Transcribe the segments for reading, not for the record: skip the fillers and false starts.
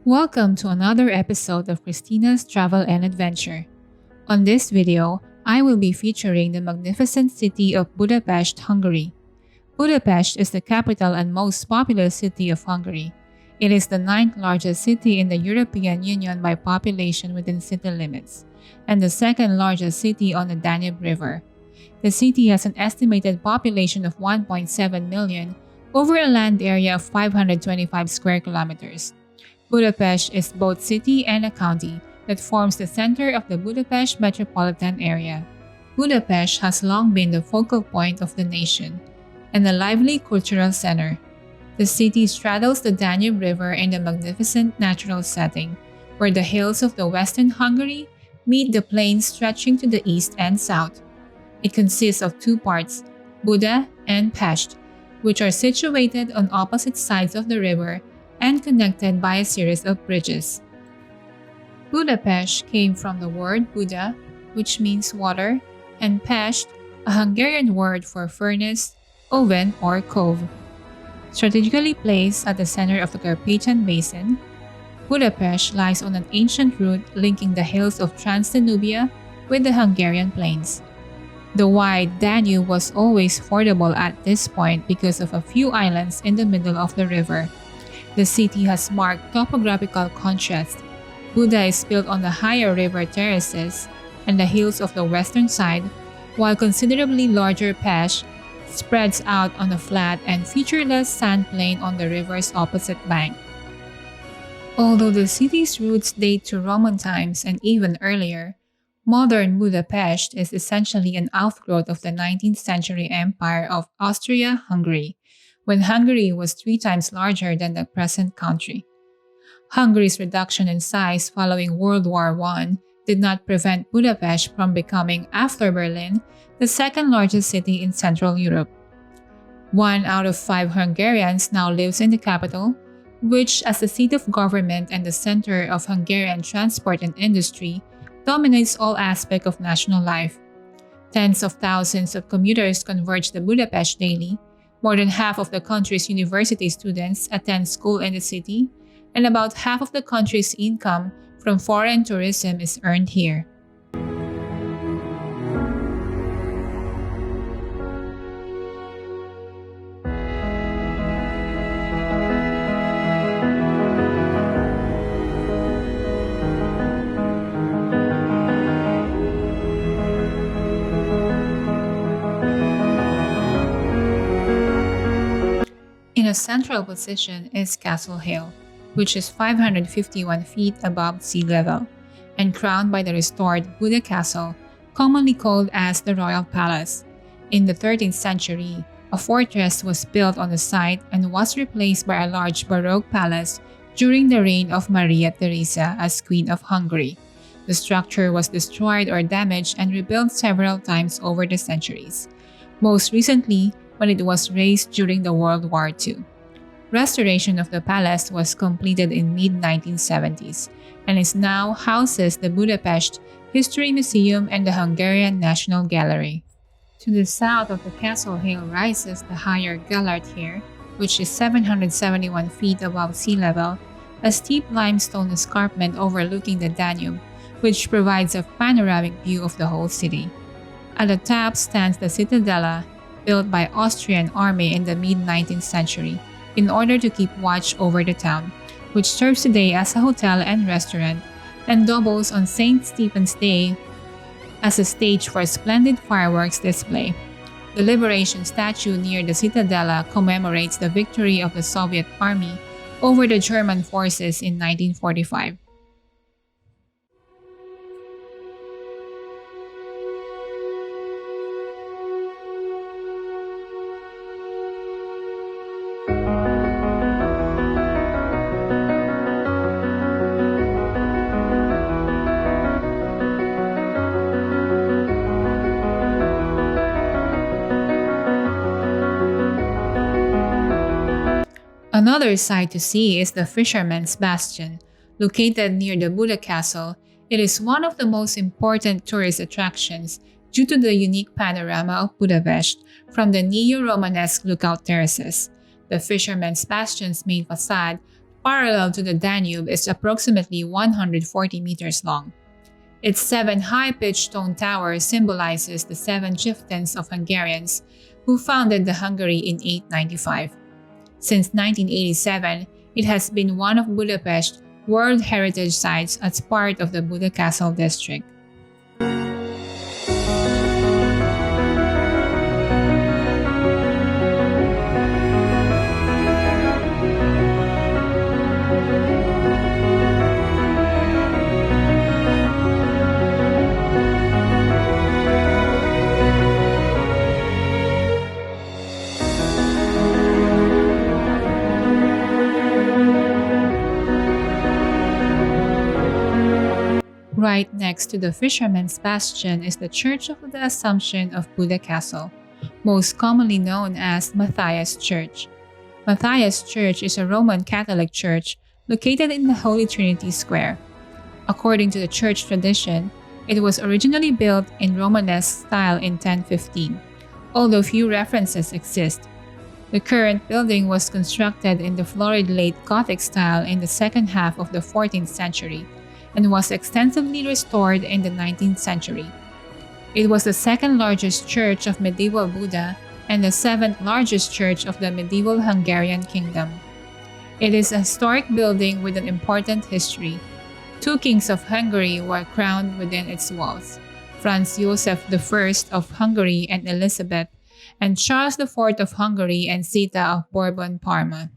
Welcome to another episode of Cristina's Travel and Adventure. On this video, I will be featuring the magnificent city of Budapest, Hungary. Budapest is the capital and most populous city of Hungary. It is the ninth largest city in the European Union by population within city limits, and the second largest city on the Danube River. The city has an estimated population of 1.7 million over a land area of 525 square kilometers. Budapest is both city and a county that forms the center of the Budapest metropolitan area. Budapest has long been the focal point of the nation and a lively cultural center. The city straddles the Danube River in a magnificent natural setting, where the hills of the western Hungary meet the plains stretching to the east and south. It consists of two parts, Buda and Pest, which are situated on opposite sides of the river and connected by a series of bridges. Budapest came from the word Buda, which means water, and Pest, a Hungarian word for furnace, oven, or cove. Strategically placed at the center of the Carpathian Basin, Budapest lies on an ancient route linking the hills of Transdanubia with the Hungarian plains. The wide Danube was always fordable at this point because of a few islands in the middle of the river. The city has marked topographical contrast. Buda is built on the higher river terraces and the hills of the western side, while considerably larger Pest spreads out on a flat and featureless sand plain on the river's opposite bank. Although the city's roots date to Roman times and even earlier, modern Budapest is essentially an outgrowth of the 19th century empire of Austria-Hungary, when Hungary was 3 times larger than the present country. Hungary's reduction in size following World War I did not prevent Budapest from becoming, after Berlin, the second largest city in Central Europe. 1 out of 5 Hungarians now lives in the capital, which, as the seat of government and the center of Hungarian transport and industry, dominates all aspects of national life. Tens of thousands of commuters converge to Budapest daily. More than half of the country's university students attend school in the city, and about half of the country's income from foreign tourism is earned here. In a central position is Castle Hill, which is 551 feet above sea level, and crowned by the restored Buda Castle, commonly called as the Royal Palace. In the 13th century, a fortress was built on the site and was replaced by a large Baroque palace during the reign of Maria Theresa as Queen of Hungary. The structure was destroyed or damaged and rebuilt several times over the centuries, most recently when it was razed during the World War II. Restoration of the palace was completed in mid-1970s and is now houses the Budapest History Museum and the Hungarian National Gallery. To the south of the Castle Hill rises the higher Gellert-heer, which is 771 feet above sea level, a steep limestone escarpment overlooking the Danube, which provides a panoramic view of the whole city. At the top stands the Citadella, built by Austrian army in the mid-19th century in order to keep watch over the town, which serves today as a hotel and restaurant and doubles on St. Stephen's Day as a stage for a splendid fireworks display. The Liberation statue near the Citadella commemorates the victory of the Soviet Army over the German forces in 1945. Another sight to see is the Fishermans Bastion. Located near the Buda Castle, it is one of the most important tourist attractions due to the unique panorama of Budapest from the neo-Romanesque lookout terraces. The Fisherman's Bastion's main facade parallel to the Danube, is approximately 140 meters long. Its 7 high-pitched stone towers symbolizes the 7 chieftains of Hungarians who founded the Hungary in 895. Since 1987, it has been one of Budapest's World Heritage Sites as part of the Buda Castle district. Right next to the Fishermans Bastion is the Church of the Assumption of Buda Castle, most commonly known as Matthias Church. Matthias Church is a Roman Catholic church located in the Holy Trinity Square. According to the church tradition, it was originally built in Romanesque style in 1015, although few references exist. The current building was constructed in the florid late Gothic style in the second half of the 14th century, and was extensively restored in the 19th century. It was the second largest church of medieval Buda and the 7th largest church of the medieval Hungarian kingdom. It is a historic building with an important history. 2 kings of Hungary were crowned within its walls: Franz Joseph I of Hungary and Elizabeth, and Charles IV of Hungary and Zita of Bourbon-Parma.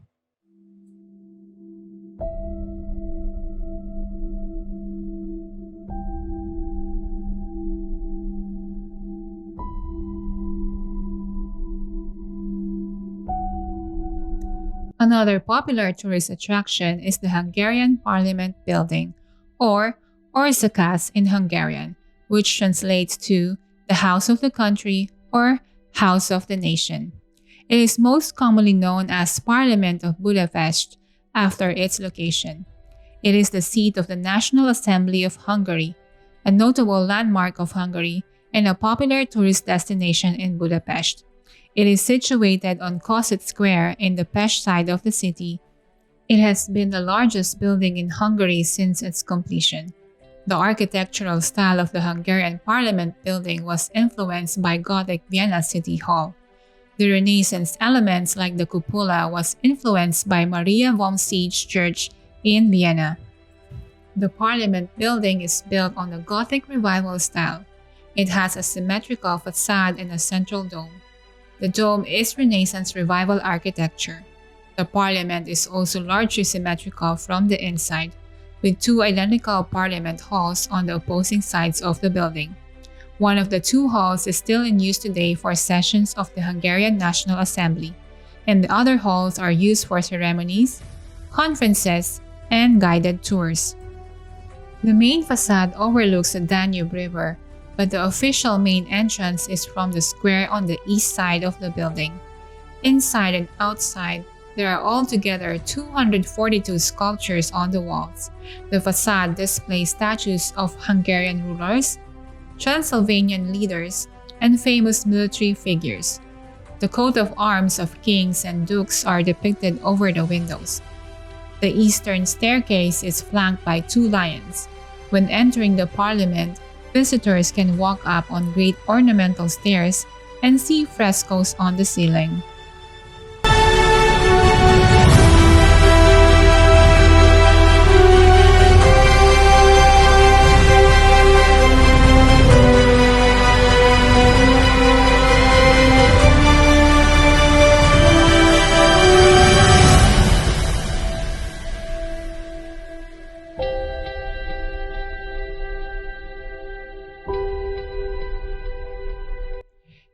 Another popular tourist attraction is the Hungarian Parliament building, or Orzakáz in Hungarian, which translates to the House of the Country or House of the Nation. It is most commonly known as Parliament of Budapest after its location. It is the seat of the National Assembly of Hungary, a notable landmark of Hungary and a popular tourist destination in Budapest. It is situated on Kossuth Square in the Pest side of the city. It has been the largest building in Hungary since its completion. The architectural style of the Hungarian Parliament building was influenced by Gothic Vienna City Hall. The Renaissance elements like the cupola was influenced by Maria von Siege Church in Vienna. The Parliament building is built on the Gothic Revival style. It has a symmetrical facade and a central dome. The dome is Renaissance Revival architecture. The Parliament is also largely symmetrical from the inside, with 2 identical Parliament halls on the opposing sides of the building. One of the 2 halls is still in use today for sessions of the Hungarian National Assembly, and the other halls are used for ceremonies, conferences, and guided tours. The main facade overlooks the Danube River, but the official main entrance is from the square on the east side of the building. Inside and outside, there are altogether 242 sculptures on the walls. The facade displays statues of Hungarian rulers, Transylvanian leaders, and famous military figures. The coat of arms of kings and dukes are depicted over the windows. The eastern staircase is flanked by 2 lions. When entering the Parliament, visitors can walk up on great ornamental stairs and see frescoes on the ceiling.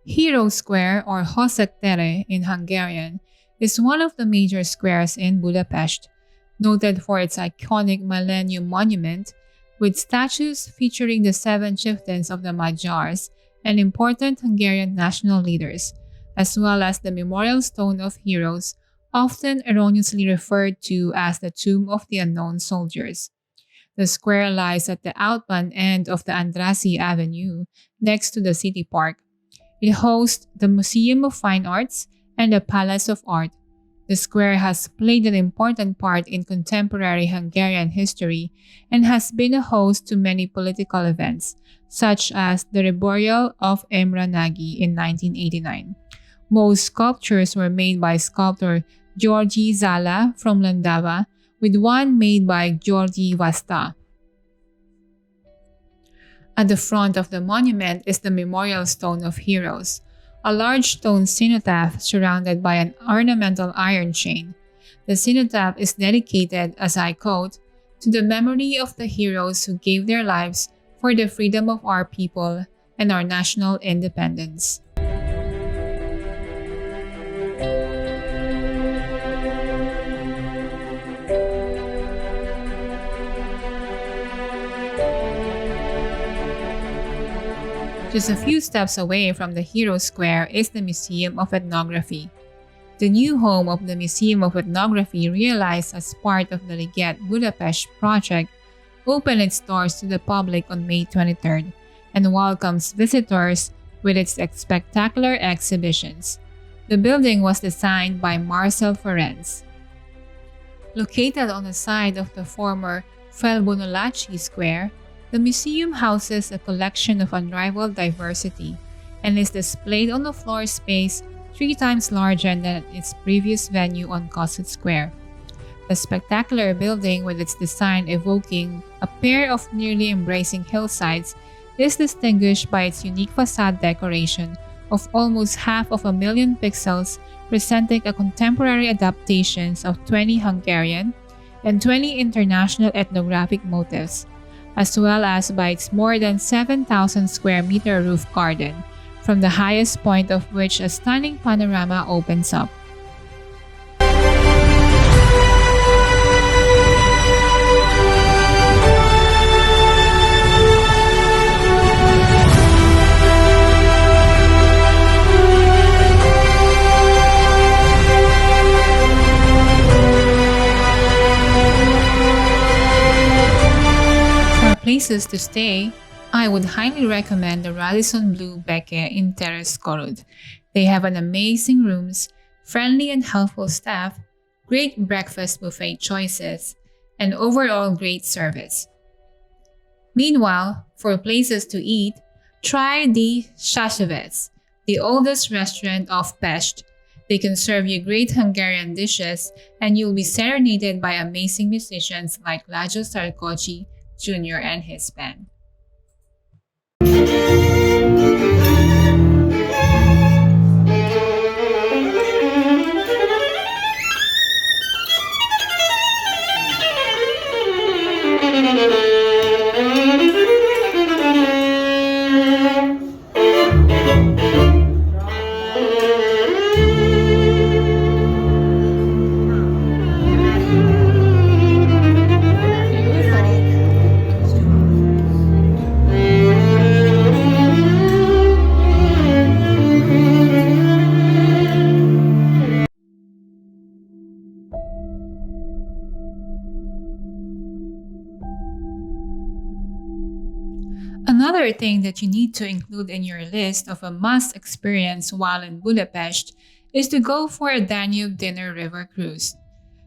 Hero Square, or Hozseg tere in Hungarian, is one of the major squares in Budapest, noted for its iconic Millennium Monument, with statues featuring the 7 chieftains of the Magyars and important Hungarian national leaders, as well as the Memorial Stone of Heroes, often erroneously referred to as the Tomb of the Unknown Soldiers. The square lies at the outbound end of the Andrassy Avenue, next to the city park. It hosts the Museum of Fine Arts and the Palace of Art. The square has played an important part in contemporary Hungarian history and has been a host to many political events, such as the reburial of Imre Nagy in 1989. Most sculptures were made by sculptor Georgi Zala from Landava, with one made by Georgi Vasta. At the front of the monument is the Memorial Stone of Heroes, a large stone cenotaph surrounded by an ornamental iron chain. The cenotaph is dedicated, as I quote, to the memory of the heroes who gave their lives for the freedom of our people and our national independence. Just a few steps away from the Hero Square is the Museum of Ethnography. The new home of the Museum of Ethnography, realized as part of the Liget Budapest project, opened its doors to the public on May 23rd and welcomes visitors with its spectacular exhibitions. The building was designed by Marcel Ferenc. Located on the side of the former Felbonolaci Square, the museum houses a collection of unrivaled diversity and is displayed on a floor space 3 times larger than its previous venue on Kossuth Square. The spectacular building, with its design evoking a pair of nearly embracing hillsides, is distinguished by its unique facade decoration of almost 500,000 pixels, presenting a contemporary adaptations of 20 Hungarian and 20 international ethnographic motifs, as well as by its more than 7,000 square meter roof garden, from the highest point of which a stunning panorama opens up. Places to stay, I would highly recommend the Radisson Blu Beke in Terrace Korud. They have an amazing rooms, friendly and helpful staff, great breakfast buffet choices, and overall great service. Meanwhile, for places to eat, try the Shashevets, the oldest restaurant of Pest. They can serve you great Hungarian dishes, and you'll be serenaded by amazing musicians like Lajos Sarkozy Jr. and his band. Another thing that you need to include in your list of a must experience while in Budapest is to go for a Danube Dinner river cruise.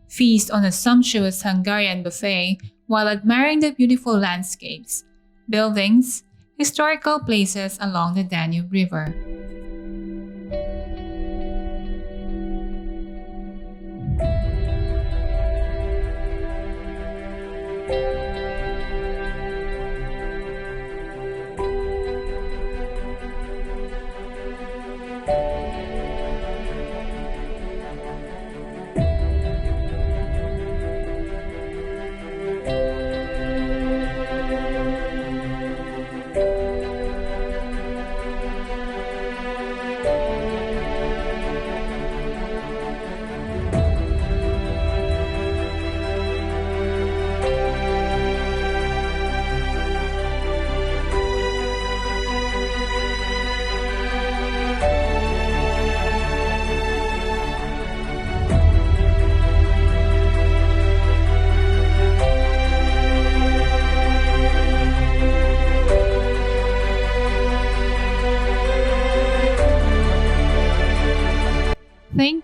Feast on a sumptuous Hungarian buffet while admiring the beautiful landscapes, buildings, historical places along the Danube River.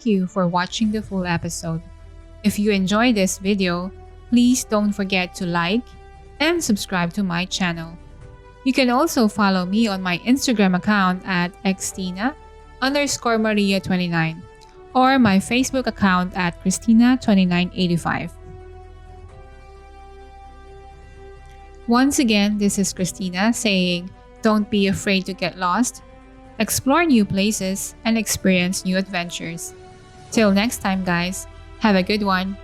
thank you for watching the full episode. If you enjoyed this video, please don't forget to like and subscribe to my channel. You can also follow me on my Instagram account at xtina_Maria29 or my Facebook account at Cristina2985. Once again, this is Cristina saying, don't be afraid to get lost, explore new places, and experience new adventures. Till next time, guys, have a good one.